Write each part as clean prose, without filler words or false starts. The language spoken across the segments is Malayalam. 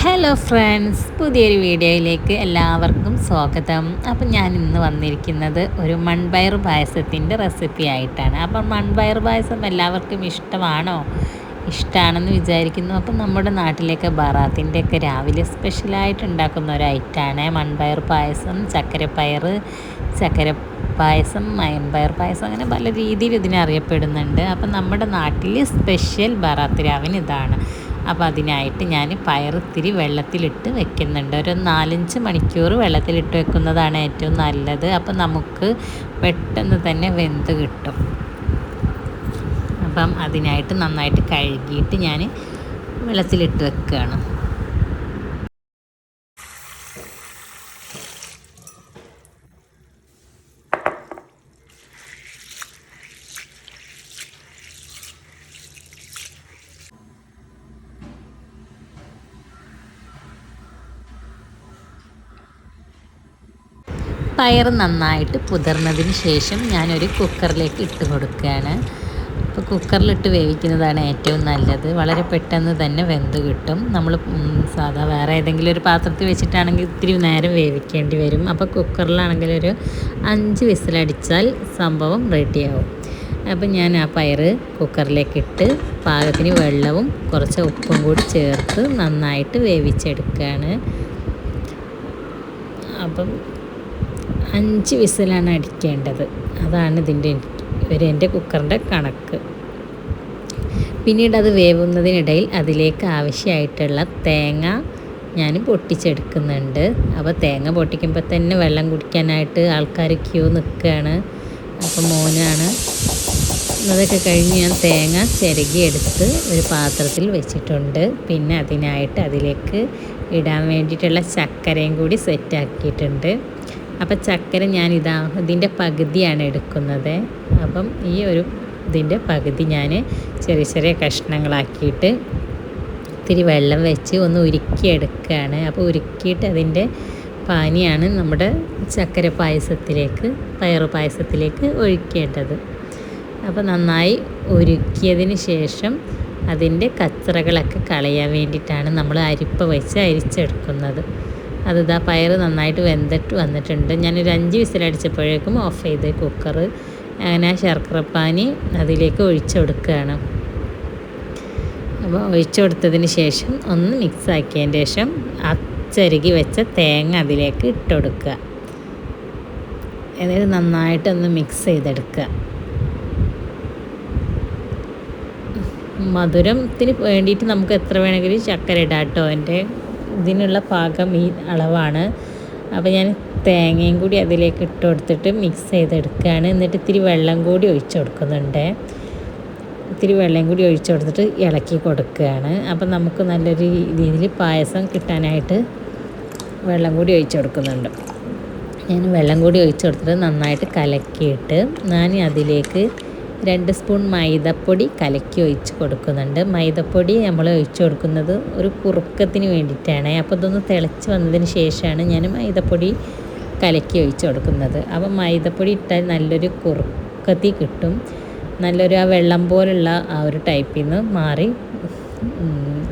ഹലോ ഫ്രണ്ട്സ്, പുതിയൊരു വീഡിയോയിലേക്ക് എല്ലാവർക്കും സ്വാഗതം. അപ്പം ഞാൻ ഇന്ന് വന്നിരിക്കുന്നത് ഒരു മൺപയർ പായസത്തിൻ്റെ റെസിപ്പി ആയിട്ടാണ്. അപ്പം മൺപയർ പായസം എല്ലാവർക്കും ഇഷ്ടമാണോ? ഇഷ്ടമാണെന്ന് വിചാരിക്കുന്നു. അപ്പം നമ്മുടെ നാട്ടിലേക്ക് ബറാത്തിൻ്റെയൊക്കെ രാവിലെ സ്പെഷ്യലായിട്ട് ഉണ്ടാക്കുന്ന ഒരു ഐറ്റമാണ് മൺപയർ പായസം. ചക്കര പായസം, മൺപയർ പായസം, അങ്ങനെ പല രീതിയിൽ ഇതിനെ അറിയപ്പെടുന്നുണ്ട്. അപ്പം നമ്മുടെ നാട്ടിൽ സ്പെഷ്യൽ ബറാത്ത് രാവിന് ഇതാണ്. അപ്പോൾ അതിനായിട്ട് ഞാൻ പയറിത്തിരി വെള്ളത്തിലിട്ട് വെക്കുന്നുണ്ട്. ഒരു 4-5 മണിക്കൂർ വെള്ളത്തിലിട്ട് വെക്കുന്നതാണ് ഏറ്റവും നല്ലത്. അപ്പോൾ നമുക്ക് പെട്ടെന്ന് തന്നെ വെന്ത് കിട്ടും. അപ്പം അതിനായിട്ട് നന്നായിട്ട് കഴുകിയിട്ട് ഞാൻ വെള്ളത്തിലിട്ട് വെക്കുകയാണ്. പയർ നന്നായിട്ട് പുതിർന്നതിന് ശേഷം ഞാനൊരു കുക്കറിലേക്ക് ഇട്ട് കൊടുക്കുകയാണ്. അപ്പോൾ കുക്കറിലിട്ട് വേവിക്കുന്നതാണ് ഏറ്റവും നല്ലത്. വളരെ പെട്ടെന്ന് തന്നെ വെന്ത് കിട്ടും. നമ്മൾ സാധാ വേറെ ഏതെങ്കിലും ഒരു പാത്രത്തിൽ വെച്ചിട്ടാണെങ്കിൽ ഇത്തിരി നേരം വേവിക്കേണ്ടി വരും. അപ്പോൾ കുക്കറിലാണെങ്കിൽ ഒരു 5 വിസിലടിച്ചാൽ സംഭവം റെഡിയാവും. അപ്പം ഞാൻ ആ പയർ കുക്കറിലേക്കിട്ട് പാകത്തിന് വെള്ളവും കുറച്ച് ഉപ്പും കൂടി ചേർത്ത് നന്നായിട്ട് വേവിച്ചെടുക്കുകയാണ്. അപ്പം 5 വിസിലാണ് അടിക്കേണ്ടത്. അതാണ് എൻ്റെ കുക്കറിൻ്റെ കണക്ക്. പിന്നീട് അത് വേവുന്നതിനിടയിൽ അതിലേക്ക് ആവശ്യമായിട്ടുള്ള തേങ്ങ ഞാൻ പൊട്ടിച്ചെടുക്കുന്നുണ്ട്. അപ്പോൾ തേങ്ങ പൊട്ടിക്കുമ്പോൾ തന്നെ വെള്ളം കുടിക്കാനായിട്ട് ആൾക്കാർ ക്യൂ നിൽക്കുകയാണ്. അപ്പോൾ മോനാണ്. അതൊക്കെ കഴിഞ്ഞ് ഞാൻ തേങ്ങ ചിരകിയെടുത്ത് ഒരു പാത്രത്തിൽ വെച്ചിട്ടുണ്ട്. പിന്നെ അതിലേക്ക് ഇടാൻ വേണ്ടിയിട്ടുള്ള ചക്കരയും കൂടി സെറ്റാക്കിയിട്ടുണ്ട്. അപ്പം ചക്കര ഇതിൻ്റെ പകുതിയാണ് എടുക്കുന്നത്. അപ്പം ഇതിൻ്റെ പകുതി ഞാൻ ചെറിയ ചെറിയ കഷ്ണങ്ങളാക്കിയിട്ട് ഇത്തിരി വെള്ളം വെച്ച് ഒന്ന് ഉരുക്കിയെടുക്കുകയാണ്. അപ്പോൾ ഉരുക്കിയിട്ട് അതിൻ്റെ പാനിയാണ് നമ്മുടെ ചക്കര പായസത്തിലേക്ക്, പയർ പായസത്തിലേക്ക് ഒഴിക്കേണ്ടത്. അപ്പോൾ നന്നായി ഉരുക്കിയതിന് ശേഷം അതിൻ്റെ കച്ചറകളൊക്കെ കളയാൻ വേണ്ടിയിട്ടാണ് നമ്മൾ അരിപ്പ വെച്ച് അരിച്ചെടുക്കുന്നത്. അതിതാ പയർ നന്നായിട്ട് വെന്തിട്ട് വന്നിട്ടുണ്ട്. ഞാനൊരു 5 വിസിലടിച്ചപ്പോഴേക്കും ഓഫ് ചെയ്ത് കുക്കർ. അങ്ങനെ ശർക്കരപ്പാനി അതിലേക്ക് ഒഴിച്ചു കൊടുക്കുകയാണ്. അപ്പോൾ ഒഴിച്ചു കൊടുത്തതിന് ശേഷം ഒന്ന് മിക്സ് ആക്കിയതിന് ശേഷം അച്ചരുകി വെച്ച തേങ്ങ അതിലേക്ക് ഇട്ട് കൊടുക്കുക. എന്നിട്ട് നന്നായിട്ടൊന്ന് മിക്സ് ചെയ്തെടുക്കുക. മധുരത്തിന് വേണ്ടിയിട്ട് നമുക്ക് എത്ര വേണമെങ്കിലും ചക്കര ഇടാം കേട്ടോ. ഇതിനുള്ള പാകം ഈ അളവാണ്. അപ്പോൾ ഞാൻ തേങ്ങയും കൂടി അതിലേക്ക് ഇട്ട് കൊടുത്തിട്ട് മിക്സ് ചെയ്തെടുക്കുകയാണ്. എന്നിട്ട് ഇത്തിരി വെള്ളം കൂടി ഒഴിച്ചു കൊടുക്കുന്നുണ്ട്. ഇത്തിരി വെള്ളം കൂടി ഒഴിച്ചു കൊടുത്തിട്ട് ഇളക്കി കൊടുക്കുകയാണ്. അപ്പം നമുക്ക് നല്ലൊരു രീതിയിൽ പായസം കിട്ടാനായിട്ട് വെള്ളം കൂടി ഒഴിച്ചു കൊടുക്കുന്നുണ്ട്. ഞാൻ വെള്ളം കൂടി ഒഴിച്ചു കൊടുത്തിട്ട് നന്നായിട്ട് കലക്കിയിട്ട് ഞാൻ അതിലേക്ക് 2 സ്പൂൺ മൈദപ്പൊടി കലക്കി ഒഴിച്ച് കൊടുക്കുന്നുണ്ട്. മൈദപ്പൊടി നമ്മൾ ഒഴിച്ചു കൊടുക്കുന്നത് ഒരു കുറുക്കത്തിന് വേണ്ടിയിട്ടാണ്. അപ്പോൾ ഇതൊന്ന് തിളച്ച് വന്നതിന് ശേഷമാണ് ഞാൻ മൈദപ്പൊടി കലക്കി ഒഴിച്ച് കൊടുക്കുന്നത്. അപ്പം മൈദപ്പൊടി ഇട്ടാൽ നല്ലൊരു കുറുക്കത്തി കിട്ടും. നല്ലൊരു ആ വെള്ളം പോലുള്ള ആ ഒരു ടൈപ്പിൽ നിന്ന് മാറി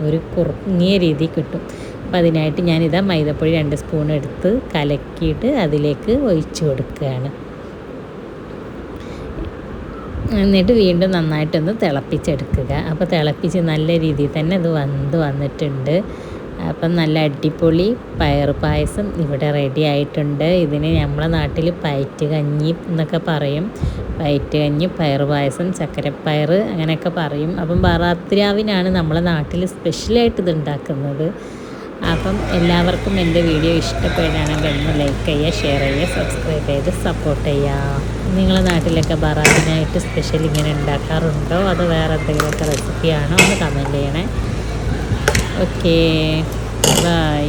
ഒരു കുറുങ്ങിയ രീതി കിട്ടും. അപ്പോൾ അതിനായിട്ട് ഞാനിതാ മൈദപ്പൊടി 2 സ്പൂൺ എടുത്ത് കലക്കിയിട്ട് അതിലേക്ക് ഒഴിച്ച് കൊടുക്കുകയാണ്. എന്നിട്ട് വീണ്ടും നന്നായിട്ടൊന്ന് തിളപ്പിച്ചെടുക്കുക. അപ്പോൾ തിളപ്പിച്ച് നല്ല രീതിയിൽ തന്നെ അത് വന്നിട്ടുണ്ട്. അപ്പം നല്ല അടിപൊളി പയർ പായസം ഇവിടെ റെഡി ആയിട്ടുണ്ട്. ഇതിന് നമ്മളെ നാട്ടിൽ പയറ്റ് കഞ്ഞി എന്നൊക്കെ പറയും. പയറ്റ് കഞ്ഞി, പയർ പായസം, ചക്കരപ്പയർ അങ്ങനെയൊക്കെ പറയും. അപ്പം ബറാത്ത് രാവിനാണ് നമ്മളെ നാട്ടിൽ സ്പെഷ്യലായിട്ട് ഇത് ഉണ്ടാക്കുന്നത്. അപ്പം എല്ലാവർക്കും എൻ്റെ വീഡിയോ ഇഷ്ടപ്പെടുകയാണെങ്കിൽ ഒന്ന് ലൈക്ക് ചെയ്യുക, ഷെയർ ചെയ്യുക, സബ്സ്ക്രൈബ് ചെയ്ത് സപ്പോർട്ട് ചെയ്യുക. നിങ്ങളുടെ നാട്ടിലൊക്കെ ബറാത്തിനായിട്ട് സ്പെഷ്യൽ ഇങ്ങനെ ഉണ്ടാക്കാറുണ്ടോ? അതോ വേറെ എന്തെങ്കിലുമൊക്കെ റെസിപ്പിയാണോ? ഒന്ന് കമൻറ്റ് ചെയ്യണേ. Okay, by.